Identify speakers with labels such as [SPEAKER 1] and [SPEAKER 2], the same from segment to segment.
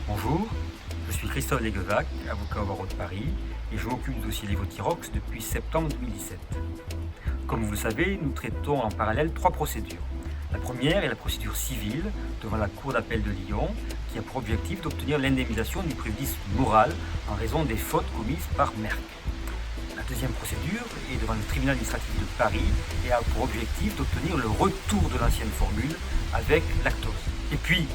[SPEAKER 1] Bonjour, je suis Christophe Léguevac, avocat au barreau de Paris, et je m'occupe du dossier Lévothyrox depuis septembre 2017. Comme vous le savez, nous traitons en parallèle 3 procédures. La première est la procédure civile devant la Cour d'appel de Lyon, qui a pour objectif d'obtenir l'indemnisation du préjudice moral en raison des fautes commises par Merck. La deuxième procédure est devant le tribunal administratif de Paris et a pour objectif d'obtenir le retour de l'ancienne formule avec lactose. Et puis,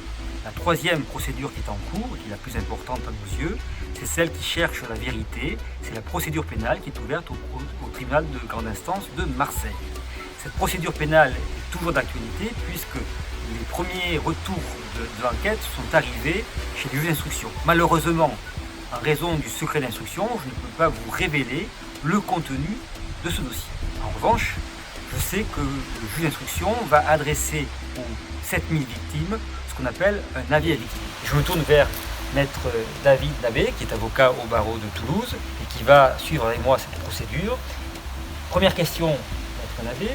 [SPEAKER 1] la troisième procédure qui est en cours, qui est la plus importante à nos yeux, c'est celle qui cherche la vérité, c'est la procédure pénale qui est ouverte au tribunal de grande instance de Marseille. Cette procédure pénale est toujours d'actualité puisque les premiers retours de l'enquête sont arrivés chez les juges d'instruction. Malheureusement, en raison du secret d'instruction, je ne peux pas vous révéler le contenu de ce dossier. En revanche, je sais que le juge d'instruction va adresser aux 7000 victimes ce qu'on appelle un avis à victime. Je me tourne vers maître David Nabé, qui est avocat au barreau de Toulouse et qui va suivre avec moi cette procédure. Première question, maître Nabé,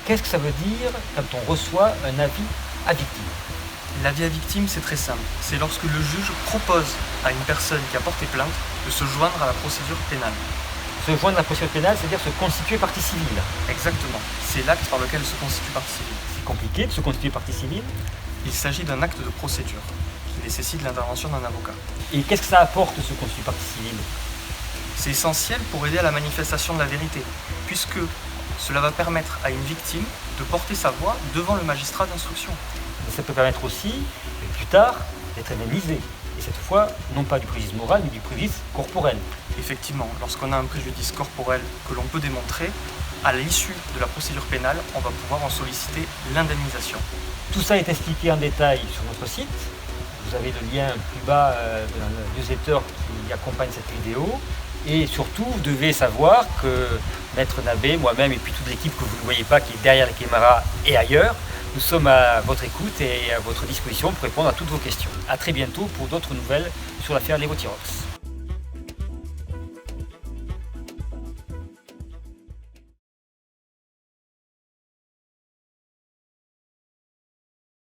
[SPEAKER 1] qu'est-ce que ça veut dire quand on reçoit un avis à victime?
[SPEAKER 2] L'avis à victime, c'est très simple. C'est lorsque le juge propose à une personne qui a porté plainte de se joindre à la procédure pénale.
[SPEAKER 1] Se joindre à la procédure pénale, c'est-à-dire se constituer partie civile.
[SPEAKER 2] Exactement. C'est l'acte par lequel se constitue partie civile.
[SPEAKER 1] C'est compliqué de se constituer partie civile.
[SPEAKER 2] Il s'agit d'un acte de procédure qui nécessite l'intervention d'un avocat.
[SPEAKER 1] Et qu'est-ce que ça apporte de se constituer partie civile?
[SPEAKER 2] C'est essentiel pour aider à la manifestation de la vérité, puisque cela va permettre à une victime de porter sa voix devant le magistrat d'instruction.
[SPEAKER 1] Ça peut permettre aussi, plus tard, d'être indemnisé. Et cette fois, non pas du préjudice moral, mais du préjudice corporel.
[SPEAKER 2] Effectivement, lorsqu'on a un préjudice corporel que l'on peut démontrer, à l'issue de la procédure pénale, on va pouvoir en solliciter l'indemnisation.
[SPEAKER 1] Tout ça est expliqué en détail sur notre site. Vous avez le lien plus bas dans le newsletter qui accompagne cette vidéo. Et surtout, vous devez savoir que maître Nabé, moi-même et puis toute l'équipe que vous ne voyez pas qui est derrière la caméra et ailleurs, nous sommes à votre écoute et à votre disposition pour répondre à toutes vos questions. A très bientôt pour d'autres nouvelles sur l'affaire Lévothyrox.